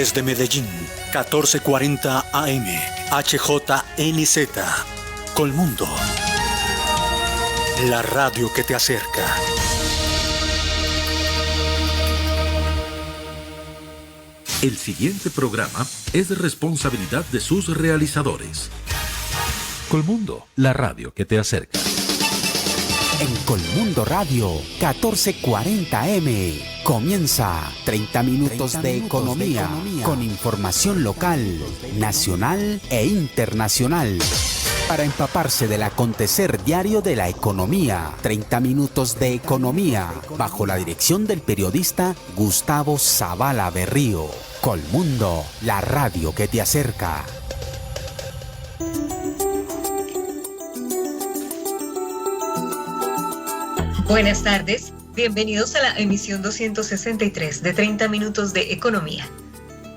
Desde Medellín, 1440 AM, HJNZ, Colmundo, la radio que te acerca. El siguiente programa es de responsabilidad de sus realizadores. Colmundo, la radio que te acerca. En Colmundo Radio, 1440M, comienza 30 minutos de economía con información local, nacional e internacional. Para empaparse del acontecer diario de la economía, 30 minutos de economía, bajo la dirección del periodista Gustavo Zavala Berrío. Colmundo, la radio que te acerca. Buenas tardes, bienvenidos a la emisión 263 de 30 minutos de economía.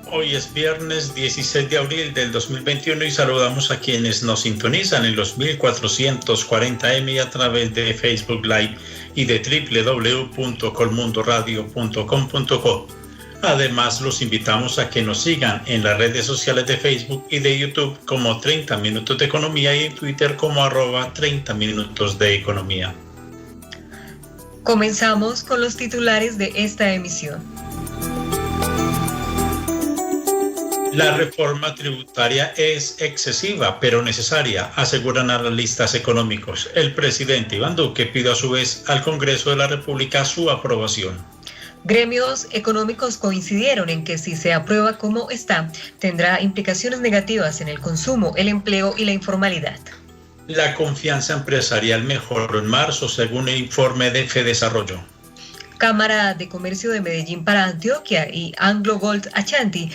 Hoy es viernes 16 de abril del 2021 y saludamos a quienes nos sintonizan en los 1440M y a través de Facebook Live y de www.colmundoradio.com.co. Además, los invitamos a que nos sigan en las redes sociales de Facebook y de YouTube como 30 Minutos de Economía y en Twitter como @30 Minutos de Economía. Comenzamos con los titulares de esta emisión. La reforma tributaria es excesiva, pero necesaria, aseguran analistas económicos. El presidente Iván Duque pidió a su vez al Congreso de la República su aprobación. Gremios económicos coincidieron en que si se aprueba como está, tendrá implicaciones negativas en el consumo, el empleo y la informalidad. La confianza empresarial mejoró en marzo, según el informe de Fedesarrollo. Cámara de Comercio de Medellín para Antioquia y Anglo Gold Ashanti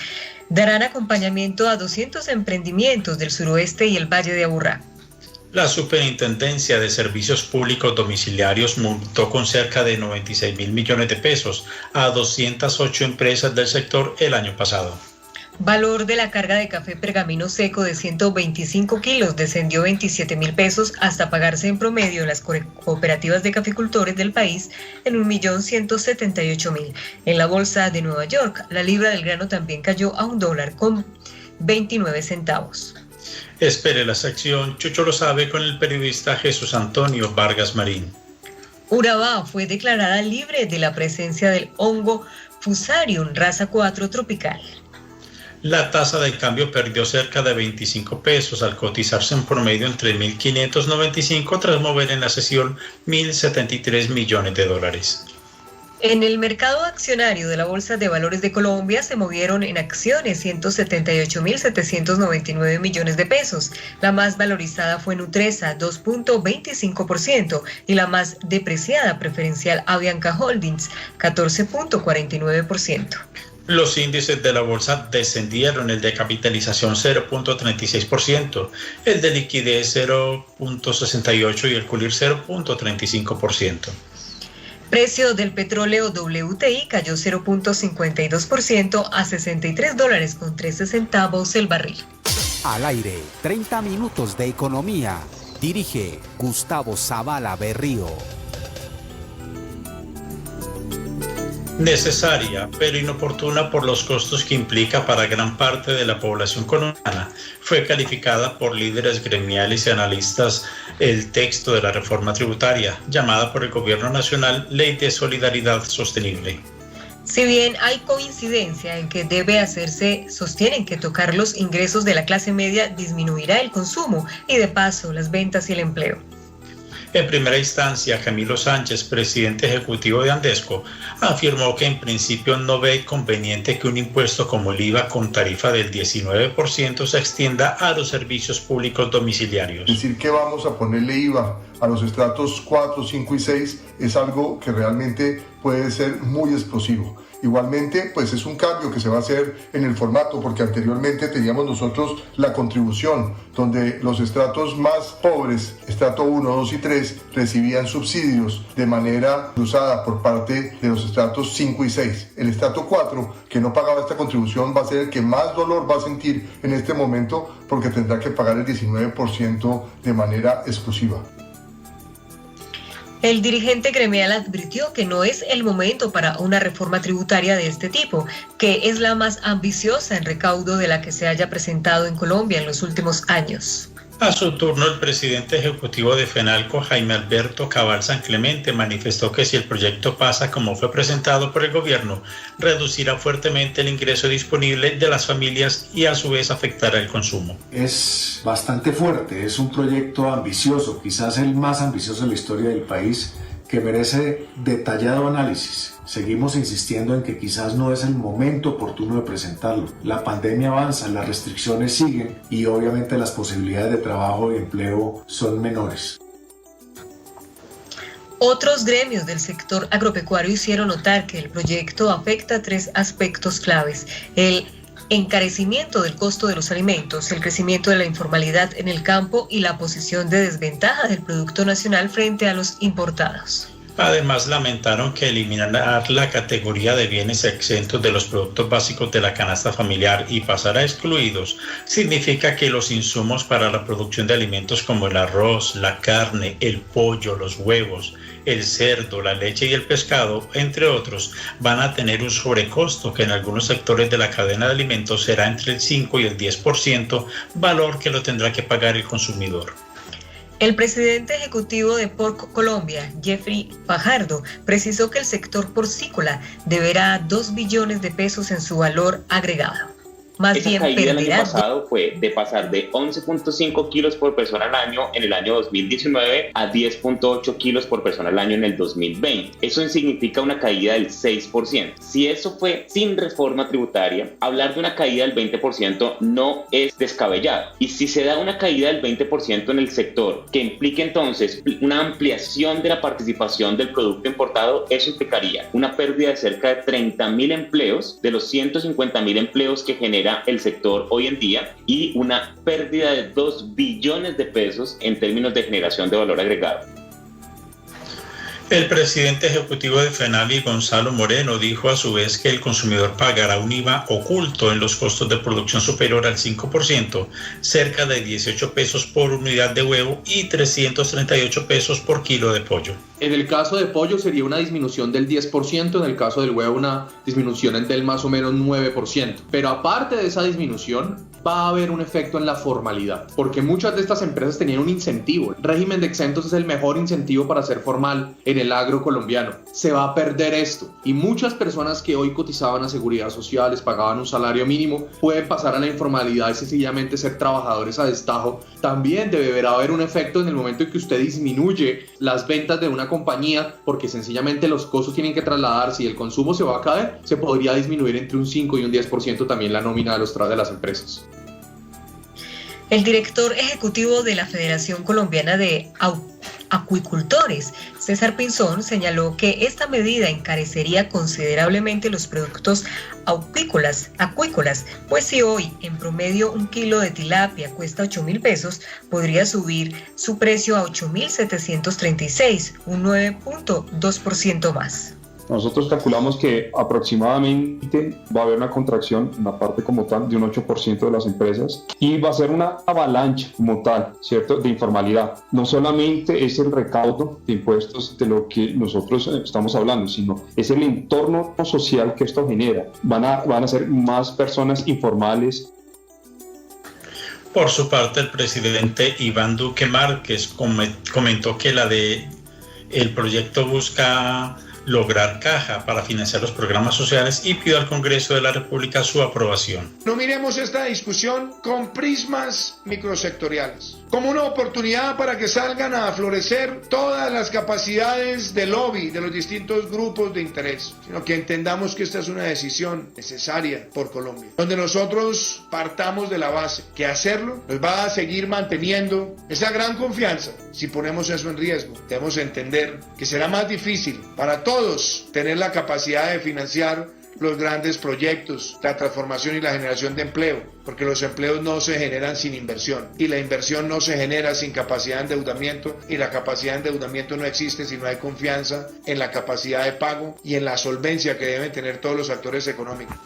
darán acompañamiento a 200 emprendimientos del suroeste y el Valle de Aburrá. La Superintendencia de Servicios Públicos Domiciliarios multó con cerca de 96.000 millones de pesos a 208 empresas del sector el año pasado. Valor de la carga de café pergamino seco de 125 kilos descendió 27.000 pesos hasta pagarse en promedio en las cooperativas de caficultores del país en 1.178.000. En la bolsa de Nueva York, la libra del grano también cayó a $1.29. Espere la sección Chucho lo sabe con el periodista Jesús Antonio Vargas Marín. Urabá fue declarada libre de la presencia del hongo Fusarium raza 4 tropical. La tasa de cambio perdió cerca de 25 pesos al cotizarse en promedio en 3.595 tras mover en la sesión 1.073 millones de dólares. En el mercado accionario de la Bolsa de Valores de Colombia se movieron en acciones 178.799 millones de pesos. La más valorizada fue Nutresa, 2.25%, y la más depreciada preferencial Avianca Holdings, 14.49%. Los índices de la bolsa descendieron, el de capitalización 0.36%, el de liquidez 0.68% y el CULIR 0.35%. Precio del petróleo WTI cayó 0.52% a $63.13 el barril. Al aire, 30 minutos de economía. Dirige Gustavo Zavala Berrío. Necesaria, pero inoportuna por los costos que implica para gran parte de la población colombiana, fue calificada por líderes gremiales y analistas el texto de la reforma tributaria, llamada por el Gobierno Nacional Ley de Solidaridad Sostenible. Si bien hay coincidencia en que debe hacerse, sostienen que tocar los ingresos de la clase media disminuirá el consumo y de paso las ventas y el empleo. En primera instancia, Camilo Sánchez, presidente ejecutivo de Andesco, afirmó que en principio no ve conveniente que un impuesto como el IVA con tarifa del 19% se extienda a los servicios públicos domiciliarios. Decir que vamos a ponerle IVA a los estratos 4, 5 y 6 es algo que realmente puede ser muy explosivo. Igualmente, pues es un cambio que se va a hacer en el formato, porque anteriormente teníamos nosotros la contribución, donde los estratos más pobres, estrato 1, 2 y 3, recibían subsidios de manera cruzada por parte de los estratos 5 y 6. El estrato 4, que no pagaba esta contribución, va a ser el que más dolor va a sentir en este momento, porque tendrá que pagar el 19% de manera exclusiva. El dirigente gremial advirtió que no es el momento para una reforma tributaria de este tipo, que es la más ambiciosa en recaudo de la que se haya presentado en Colombia en los últimos años. A su turno, el presidente ejecutivo de FENALCO, Jaime Alberto Cabal San Clemente, manifestó que si el proyecto pasa como fue presentado por el gobierno, reducirá fuertemente el ingreso disponible de las familias y a su vez afectará el consumo. Es bastante fuerte, es un proyecto ambicioso, quizás el más ambicioso de la historia del país, que merece detallado análisis. Seguimos insistiendo en que quizás no es el momento oportuno de presentarlo. La pandemia avanza, las restricciones siguen y obviamente las posibilidades de trabajo y empleo son menores. Otros gremios del sector agropecuario hicieron notar que el proyecto afecta 3 aspectos claves: el encarecimiento del costo de los alimentos, el crecimiento de la informalidad en el campo y la posición de desventaja del producto nacional frente a los importados. Además, lamentaron que eliminar la categoría de bienes exentos de los productos básicos de la canasta familiar y pasar a excluidos significa que los insumos para la producción de alimentos como el arroz, la carne, el pollo, los huevos, el cerdo, la leche y el pescado, entre otros, van a tener un sobrecosto que en algunos sectores de la cadena de alimentos será entre el 5 y el 10%, valor que lo tendrá que pagar el consumidor. El presidente ejecutivo de Porco Colombia, Jeffrey Fajardo, precisó que el sector porcícola deberá 2 billones de pesos en su valor agregado. Más Esa bien caída perderá. el año pasado fue de pasar de 11.5 kilos por persona al año en el año 2019 a 10.8 kilos por persona al año en el 2020. Eso significa una caída del 6%. Si eso fue sin reforma tributaria, hablar de una caída del 20% no es descabellado. Y si se da una caída del 20% en el sector, que implique entonces una ampliación de la participación del producto importado, eso implicaría una pérdida de cerca de 30.000 empleos de los 150.000 empleos que genera el sector hoy en día y una pérdida de 2 billones de pesos en términos de generación de valor agregado. El presidente ejecutivo de FENAVI, Gonzalo Moreno, dijo a su vez que el consumidor pagará un IVA oculto en los costos de producción superior al 5%, cerca de 18 pesos por unidad de huevo y 338 pesos por kilo de pollo. En el caso de pollo sería una disminución del 10%, en el caso del huevo una disminución del más o menos 9%. Pero aparte de esa disminución, va a haber un efecto en la formalidad, porque muchas de estas empresas tenían un incentivo. El régimen de exentos es el mejor incentivo para ser formal en el agro colombiano. Se va a perder esto y muchas personas que hoy cotizaban a seguridad social, les pagaban un salario mínimo, pueden pasar a la informalidad y sencillamente ser trabajadores a destajo. También deberá haber un efecto en el momento en que usted disminuye las ventas de una compañía, porque sencillamente los costos tienen que trasladarse y el consumo se va a caer. Se podría disminuir entre un 5 y un 10% también la nómina de las empresas. El director ejecutivo de la Federación Colombiana de Acuicultores, César Pinzón, señaló que esta medida encarecería considerablemente los productos acuícolas, pues si hoy en promedio un kilo de tilapia cuesta 8.000 pesos, podría subir su precio a 8.736, un 9.2% más. Nosotros calculamos que aproximadamente va a haber una contracción en la parte como tal de un 8% de las empresas y va a ser una avalancha como tal, ¿cierto?, de informalidad. No solamente es el recaudo de impuestos de lo que nosotros estamos hablando, sino es el entorno social que esto genera. Van a ser más personas informales. Por su parte, el presidente Iván Duque Márquez comentó que el proyecto busca lograr caja para financiar los programas sociales y pidió al Congreso de la República su aprobación. No miremos esta discusión con prismas microsectoriales, como una oportunidad para que salgan a florecer todas las capacidades de lobby de los distintos grupos de interés, sino que entendamos que esta es una decisión necesaria por Colombia, donde nosotros partamos de la base que hacerlo nos va a seguir manteniendo esa gran confianza. Si ponemos eso en riesgo, debemos entender que será más difícil para todos tener la capacidad de financiar los grandes proyectos, la transformación y la generación de empleo, porque los empleos no se generan sin inversión y la inversión no se genera sin capacidad de endeudamiento y la capacidad de endeudamiento no existe si no hay confianza en la capacidad de pago y en la solvencia que deben tener todos los actores económicos.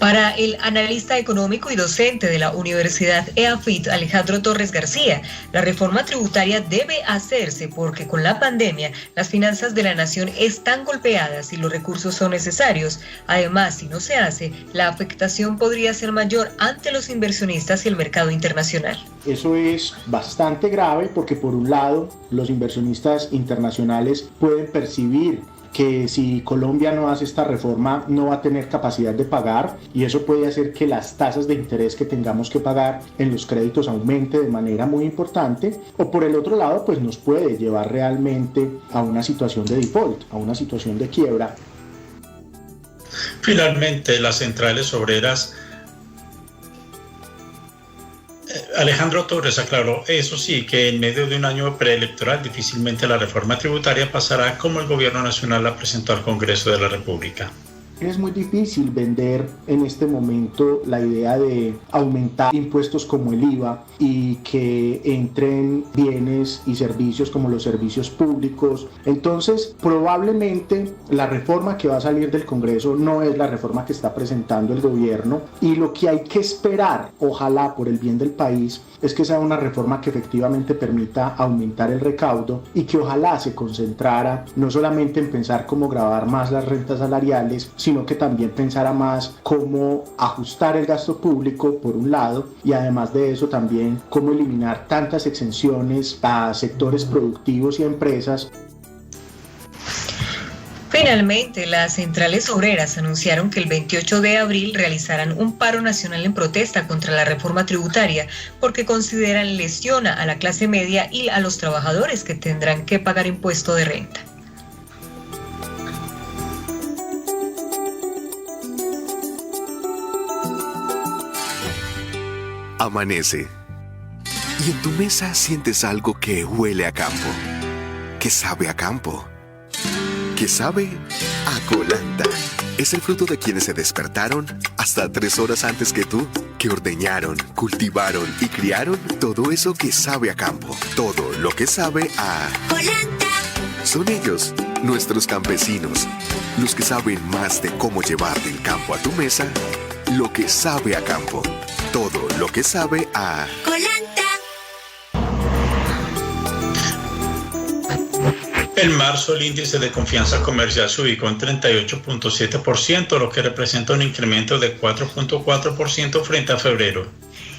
Para el analista económico y docente de la Universidad EAFIT, Alejandro Torres García, la reforma tributaria debe hacerse porque con la pandemia las finanzas de la nación están golpeadas y los recursos son necesarios. Además, si no se hace, la afectación podría ser mayor ante los inversionistas y el mercado internacional. Eso es bastante grave porque por un lado los inversionistas internacionales pueden percibir que si Colombia no hace esta reforma no va a tener capacidad de pagar y eso puede hacer que las tasas de interés que tengamos que pagar en los créditos aumente de manera muy importante, o por el otro lado pues nos puede llevar realmente a una situación de default, a una situación de quiebra. Finalmente, las centrales obreras, Alejandro Torres aclaró, eso sí, que en medio de un año preelectoral difícilmente la reforma tributaria pasará como el gobierno nacional la presentó al Congreso de la República. Es muy difícil vender en este momento la idea de aumentar impuestos como el IVA y que entren bienes y servicios como los servicios públicos. Entonces, probablemente la reforma que va a salir del Congreso no es la reforma que está presentando el gobierno, y lo que hay que esperar, ojalá por el bien del país, es que sea una reforma que efectivamente permita aumentar el recaudo y que ojalá se concentrara no solamente en pensar cómo gravar más las rentas salariales, sino que también pensara más cómo ajustar el gasto público por un lado, y además de eso también cómo eliminar tantas exenciones a sectores productivos y a empresas. Finalmente, las centrales obreras anunciaron que el 28 de abril realizarán un paro nacional en protesta contra la reforma tributaria porque consideran lesiona a la clase media y a los trabajadores que tendrán que pagar impuesto de renta. Amanece y en tu mesa sientes algo que huele a campo, que sabe a campo, que sabe a colanta. Es el fruto de quienes se despertaron hasta 3 horas antes que tú, que ordeñaron, cultivaron y criaron todo eso que sabe a campo, todo lo que sabe a colanta. Son ellos, nuestros campesinos, los que saben más de cómo llevar del campo a tu mesa, lo que sabe a campo. Todo lo que sabe a colanta. En marzo, el índice de confianza comercial se ubicó en 38.7%, lo que representa un incremento de 4.4% frente a febrero.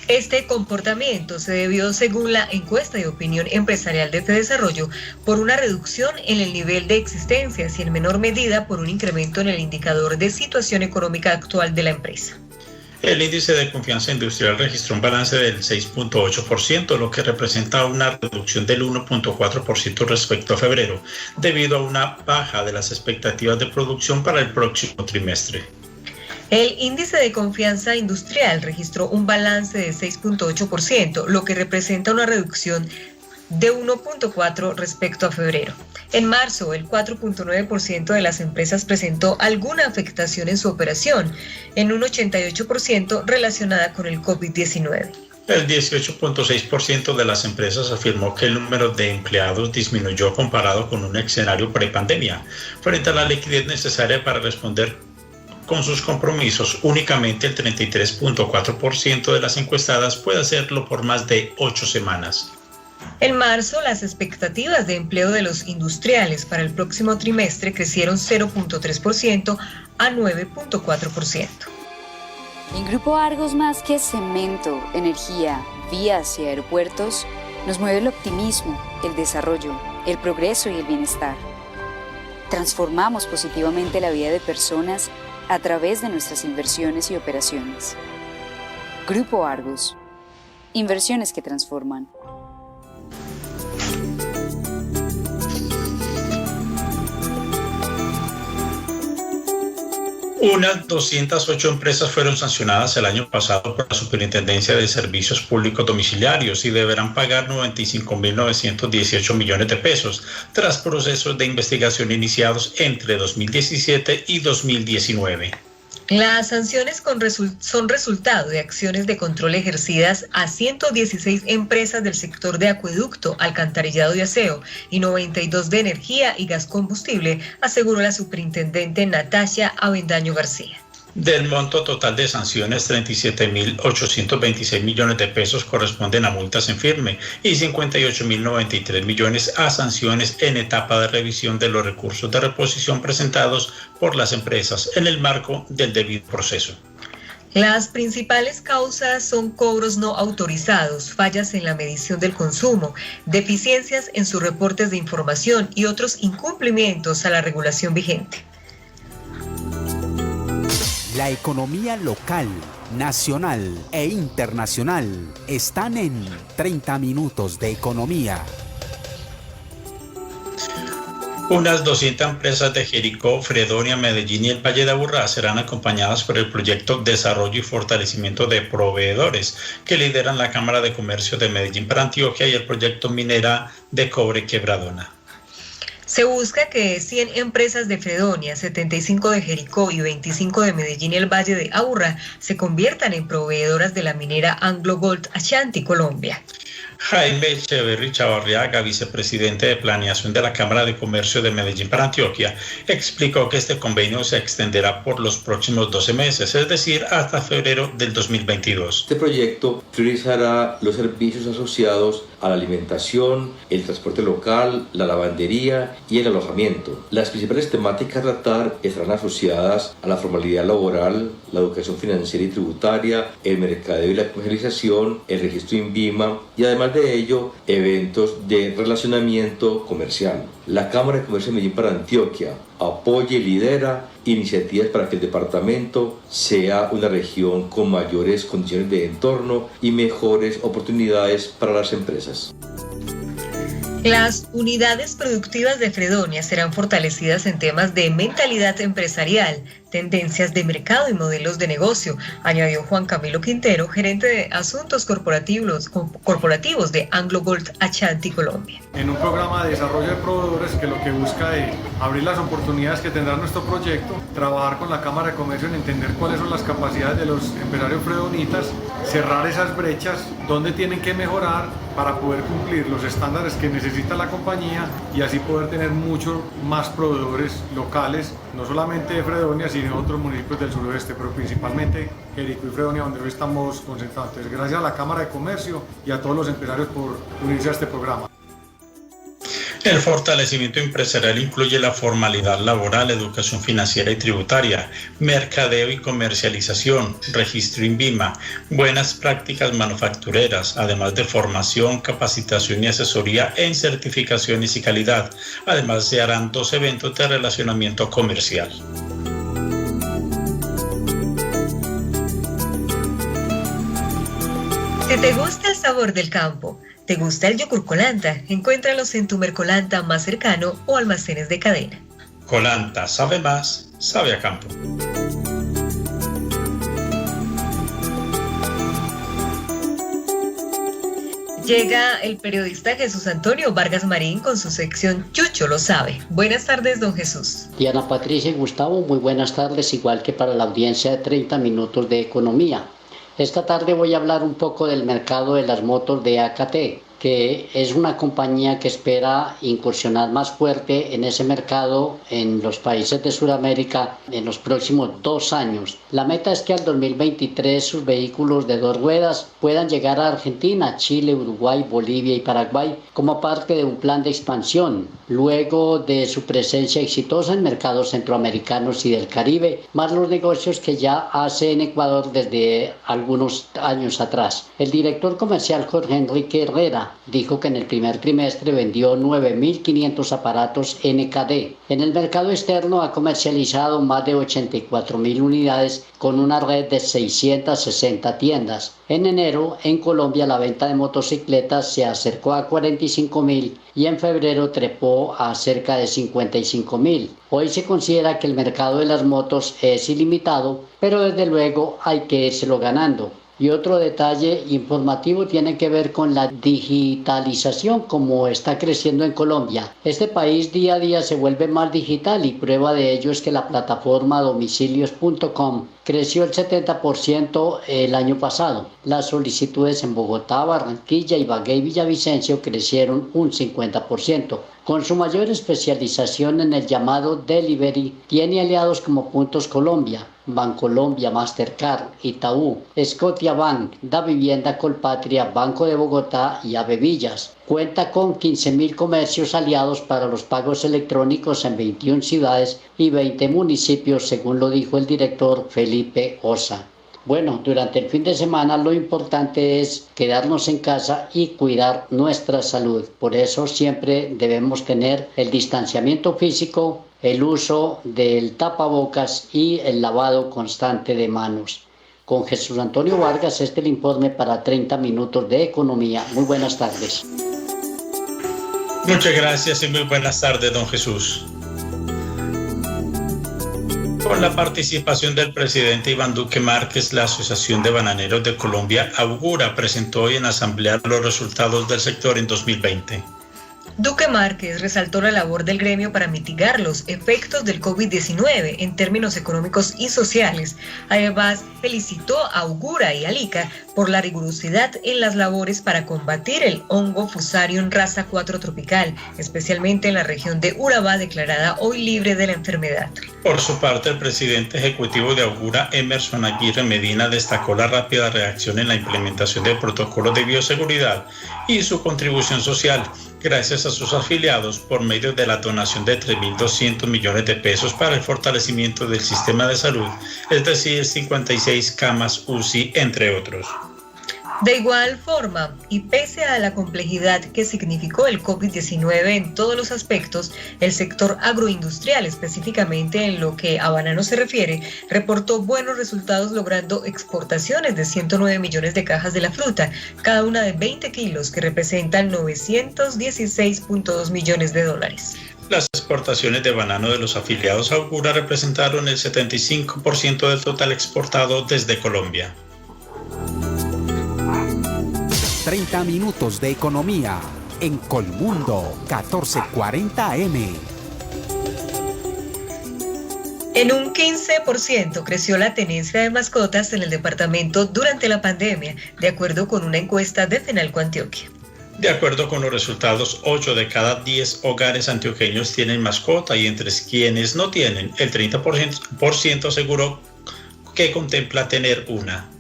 Este comportamiento se debió, según la encuesta de opinión empresarial de Fedesarrollo, por una reducción en el nivel de existencias y en menor medida por un incremento en el indicador de situación económica actual de la empresa. El índice de confianza industrial registró un balance del 6.8%, lo que representa una reducción del 1.4% respecto a febrero, debido a una baja de las expectativas de producción para el próximo trimestre. El índice de confianza industrial registró un balance de 6.8%, lo que representa una reducción de 1.4% respecto a febrero. En marzo, el 4.9% de las empresas presentó alguna afectación en su operación, en un 88% relacionada con el COVID-19. El 18.6% de las empresas afirmó que el número de empleados disminuyó comparado con un escenario prepandemia. Frente a la liquidez necesaria para responder con sus compromisos, únicamente el 33.4% de las encuestadas puede hacerlo por más de 8 semanas. En marzo, las expectativas de empleo de los industriales para el próximo trimestre crecieron 0.3% a 9.4%. En Grupo Argos, más que cemento, energía, vías y aeropuertos, nos mueve el optimismo, el desarrollo, el progreso y el bienestar. Transformamos positivamente la vida de personas a través de nuestras inversiones y operaciones. Grupo Argos. Inversiones que transforman. Unas 208 empresas fueron sancionadas el año pasado por la Superintendencia de Servicios Públicos Domiciliarios y deberán pagar 95.918 millones de pesos tras procesos de investigación iniciados entre 2017 y 2019. Las sanciones son resultado de acciones de control ejercidas a 116 empresas del sector de acueducto, alcantarillado y aseo y 92 de energía y gas combustible, aseguró la superintendente Natalia Avendaño García. Del monto total de sanciones, 37.826 millones de pesos corresponden a multas en firme y 58.093 millones a sanciones en etapa de revisión de los recursos de reposición presentados por las empresas en el marco del debido proceso. Las principales causas son cobros no autorizados, fallas en la medición del consumo, deficiencias en sus reportes de información y otros incumplimientos a la regulación vigente. La economía local, nacional e internacional están en 30 minutos de economía. Unas 200 empresas de Jericó, Fredonia, Medellín y el Valle de Aburrá serán acompañadas por el proyecto Desarrollo y Fortalecimiento de Proveedores, que lideran la Cámara de Comercio de Medellín para Antioquia y el proyecto Minera de Cobre Quebradona. Se busca que 100 empresas de Fredonia, 75 de Jericó y 25 de Medellín y el Valle de Aburrá se conviertan en proveedoras de la minera Anglo Gold Ashanti, Colombia. Jaime Echeverry Chavarriaga, vicepresidente de Planeación de la Cámara de Comercio de Medellín para Antioquia, explicó que este convenio se extenderá por los próximos 12 meses, es decir, hasta febrero del 2022. Este proyecto priorizará los servicios asociados a la alimentación, el transporte local, la lavandería y el alojamiento. Las principales temáticas a tratar estarán asociadas a la formalidad laboral, la educación financiera y tributaria, el mercadeo y la comercialización, el registro INVIMA y además de ello, eventos de relacionamiento comercial. La Cámara de Comercio de Medellín para Antioquia apoya y lidera iniciativas para que el departamento sea una región con mayores condiciones de entorno y mejores oportunidades para las empresas. Las unidades productivas de Fredonia serán fortalecidas en temas de mentalidad empresarial, tendencias de mercado y modelos de negocio, añadió Juan Camilo Quintero, gerente de Asuntos Corporativos de Anglo Gold Ashanti, Colombia. En un programa de desarrollo de proveedores que lo que busca es abrir las oportunidades que tendrá nuestro proyecto, trabajar con la Cámara de Comercio en entender cuáles son las capacidades de los empresarios fredonitas, cerrar esas brechas, dónde tienen que mejorar para poder cumplir los estándares que necesita la compañía y así poder tener muchos más proveedores locales, no solamente de Fredonia, sino de otros municipios del suroeste, pero principalmente Jericó y Fredonia, donde hoy estamos concentrados. Entonces, gracias a la Cámara de Comercio y a todos los empresarios por unirse a este programa. El fortalecimiento empresarial incluye la formalidad laboral, educación financiera y tributaria, mercadeo y comercialización, registro INVIMA, buenas prácticas manufactureras, además de formación, capacitación y asesoría en certificaciones y calidad. Además, se harán 2 eventos de relacionamiento comercial. Si te gusta el sabor del campo, ¿te gusta el yogur Colanta? Encuéntralos en tu Mercolanta más cercano o almacenes de cadena. Colanta sabe más, sabe a campo. Llega el periodista Jesús Antonio Vargas Marín con su sección Chucho lo sabe. Buenas tardes, don Jesús. Diana Patricia y Gustavo, muy buenas tardes, igual que para la audiencia de 30 minutos de economía. Esta tarde voy a hablar un poco del mercado de las motos de AKT, que es una compañía que espera incursionar más fuerte en ese mercado en los países de Sudamérica en los próximos 2 años. La meta es que al 2023 sus vehículos de 2 ruedas puedan llegar a Argentina, Chile, Uruguay, Bolivia y Paraguay como parte de un plan de expansión, luego de su presencia exitosa en mercados centroamericanos y del Caribe, más los negocios que ya hace en Ecuador desde algunos años atrás. El director comercial Jorge Enrique Herrera dijo que en el primer trimestre vendió 9.500 aparatos NKD. En el mercado externo ha comercializado más de 84.000 unidades con una red de 660 tiendas. En enero, en Colombia, la venta de motocicletas se acercó a 45.000 y en febrero trepó a cerca de 55.000. Hoy se considera que el mercado de las motos es ilimitado, pero desde luego hay que írselo ganando. Y otro detalle informativo tiene que ver con la digitalización, como está creciendo en Colombia. Este país día a día se vuelve más digital y prueba de ello es que la plataforma domicilios.com creció el 70% el año pasado. Las solicitudes en Bogotá, Barranquilla, Ibagué y Villavicencio crecieron un 50%. Con su mayor especialización en el llamado delivery, tiene aliados como Puntos Colombia, Bancolombia, Mastercard, Itaú, Scotiabank, Davivienda Colpatria, Banco de Bogotá y Avevillas. Cuenta con 15.000 comercios aliados para los pagos electrónicos en 21 ciudades y 20 municipios, según lo dijo el director Felipe Osa. Bueno, durante el fin de semana lo importante es quedarnos en casa y cuidar nuestra salud. Por eso siempre debemos tener el distanciamiento físico, el uso del tapabocas y el lavado constante de manos. Con Jesús Antonio Vargas, este es el informe para 30 minutos de economía. Muy buenas tardes. Muchas gracias y muy buenas tardes, don Jesús. Con la participación del presidente Iván Duque Márquez, la Asociación de Bananeros de Colombia, Augura, presentó hoy en asamblea los resultados del sector en 2020. Duque Márquez resaltó la labor del gremio para mitigar los efectos del COVID-19 en términos económicos y sociales. Además, felicitó a Augura y Alica por la rigurosidad en las labores para combatir el hongo Fusarium raza 4 tropical, especialmente en la región de Urabá, declarada hoy libre de la enfermedad. Por su parte, el presidente ejecutivo de Augura, Emerson Aguirre Medina, destacó la rápida reacción en la implementación del protocolo de bioseguridad y su contribución social, gracias a sus afiliados por medio de la donación de 3.200 millones de pesos para el fortalecimiento del sistema de salud, es decir, 56 camas UCI, entre otros. De igual forma, y pese a la complejidad que significó el COVID-19 en todos los aspectos, el sector agroindustrial, específicamente en lo que a banano se refiere, reportó buenos resultados logrando exportaciones de 109 millones de cajas de la fruta, cada una de 20 kilos, que representan 916.2 millones de dólares. Las exportaciones de banano de los afiliados a Augura representaron el 75% del total exportado desde Colombia. 30 minutos de economía en Colmundo 1440 AM. En un 15% creció la tenencia de mascotas en el departamento durante la pandemia, de acuerdo con una encuesta de Fenalco Antioquia. De acuerdo con los resultados, 8 de cada 10 hogares antioqueños tienen mascota y entre quienes no tienen, el 30% aseguró que contempla tener una.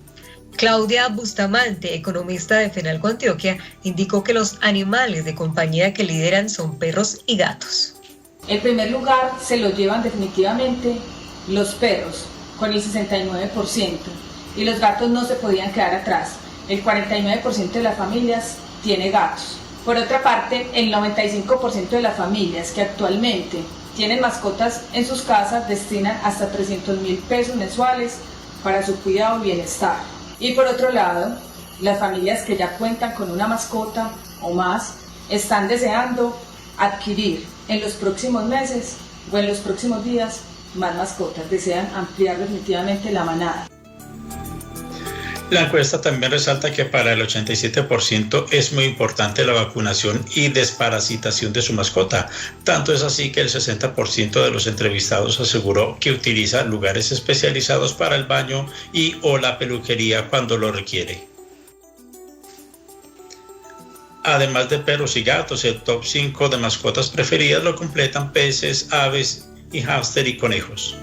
Claudia Bustamante, economista de Fenalco Antioquia, indicó que los animales de compañía que lideran son perros y gatos. El primer lugar se lo llevan definitivamente los perros, con el 69%, y los gatos no se podían quedar atrás. El 49% de las familias tiene gatos. Por otra parte, el 95% de las familias que actualmente tienen mascotas en sus casas destinan hasta 300.000 pesos mensuales para su cuidado y bienestar. Y por otro lado, las familias que ya cuentan con una mascota o más están deseando adquirir en los próximos meses o en los próximos días más mascotas, desean ampliar definitivamente la manada. La encuesta también resalta que para el 87% es muy importante la vacunación y desparasitación de su mascota. Tanto es así que el 60% de los entrevistados aseguró que utiliza lugares especializados para el baño y o la peluquería cuando lo requiere. Además de perros y gatos, el top 5 de mascotas preferidas lo completan peces, aves y hámster y conejos.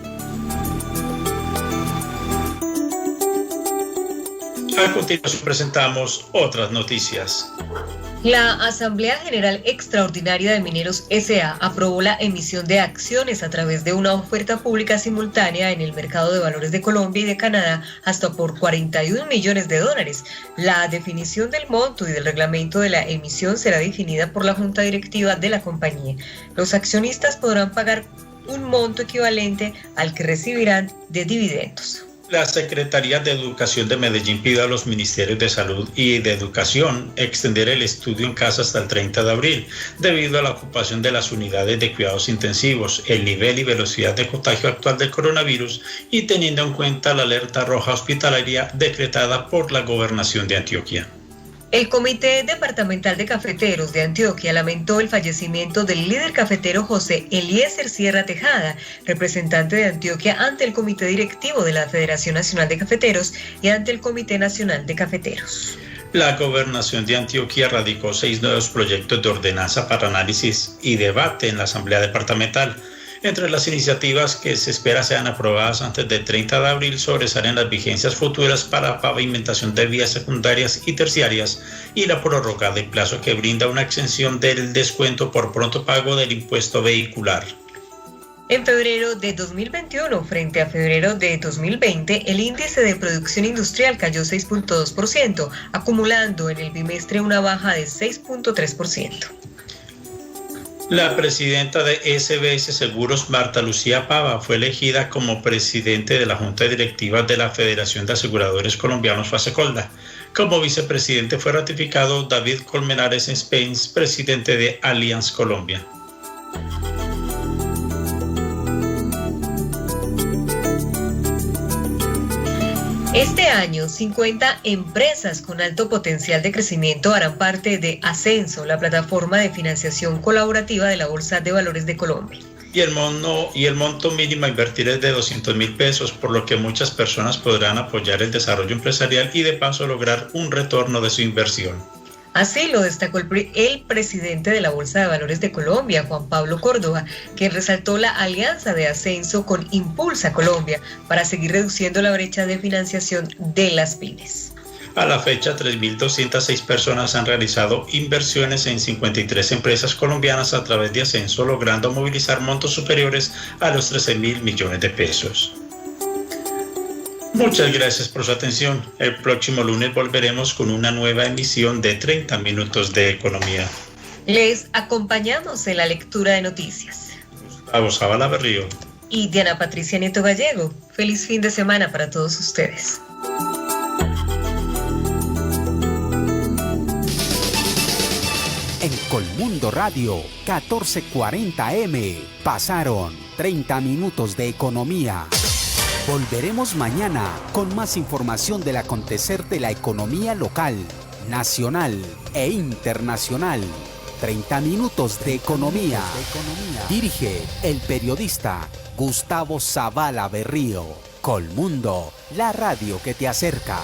A continuación presentamos otras noticias. La Asamblea General Extraordinaria de Mineros S.A. aprobó la emisión de acciones a través de una oferta pública simultánea en el mercado de valores de Colombia y de Canadá hasta por $41 millones. La definición del monto y del reglamento de la emisión será definida por la Junta Directiva de la compañía. Los accionistas podrán pagar un monto equivalente al que recibirán de dividendos. La Secretaría de Educación de Medellín pide a los Ministerios de Salud y de Educación extender el estudio en casa hasta el 30 de abril, debido a la ocupación de las unidades de cuidados intensivos, el nivel y velocidad de contagio actual del coronavirus y teniendo en cuenta la alerta roja hospitalaria decretada por la Gobernación de Antioquia. El Comité Departamental de Cafeteros de Antioquia lamentó el fallecimiento del líder cafetero José Eliezer Sierra Tejada, representante de Antioquia ante el Comité Directivo de la Federación Nacional de Cafeteros y ante el Comité Nacional de Cafeteros. La Gobernación de Antioquia radicó 6 nuevos proyectos de ordenanza para análisis y debate en la Asamblea Departamental. Entre las iniciativas que se espera sean aprobadas antes del 30 de abril sobresalen las vigencias futuras para pavimentación de vías secundarias y terciarias y la prórroga del plazo que brinda una exención del descuento por pronto pago del impuesto vehicular. En febrero de 2021, frente a febrero de 2020, el índice de producción industrial cayó 6.2%, acumulando en el bimestre una baja de 6.3%. La presidenta de SBS Seguros, Marta Lucía Pava, fue elegida como presidente de la Junta Directiva de la Federación de Aseguradores Colombianos, Fasecolda. Como vicepresidente fue ratificado David Colmenares Spence, presidente de Allianz Colombia. Este año, 50 empresas con alto potencial de crecimiento harán parte de Ascenso, la plataforma de financiación colaborativa de la Bolsa de Valores de Colombia. Y el monto mínimo a invertir es de 200.000 pesos, por lo que muchas personas podrán apoyar el desarrollo empresarial y de paso lograr un retorno de su inversión. Así lo destacó el presidente de la Bolsa de Valores de Colombia, Juan Pablo Córdoba, quien resaltó la alianza de Ascenso con Impulsa Colombia para seguir reduciendo la brecha de financiación de las pymes. A la fecha, 3.206 personas han realizado inversiones en 53 empresas colombianas a través de Ascenso, logrando movilizar montos superiores a los 13.000 millones de pesos. Muchas gracias por su atención. El próximo lunes volveremos con una nueva emisión de 30 minutos de economía. Les acompañamos en la lectura de noticias. Gustavo Zavala Berrío y Diana Patricia Nieto Gallego. Feliz fin de semana para todos ustedes. En Colmundo Radio 1440 AM pasaron 30 minutos de economía. Volveremos mañana con más información del acontecer de la economía local, nacional e internacional. 30 minutos de economía. Dirige el periodista Gustavo Zavala Berrío. Colmundo, la radio que te acerca.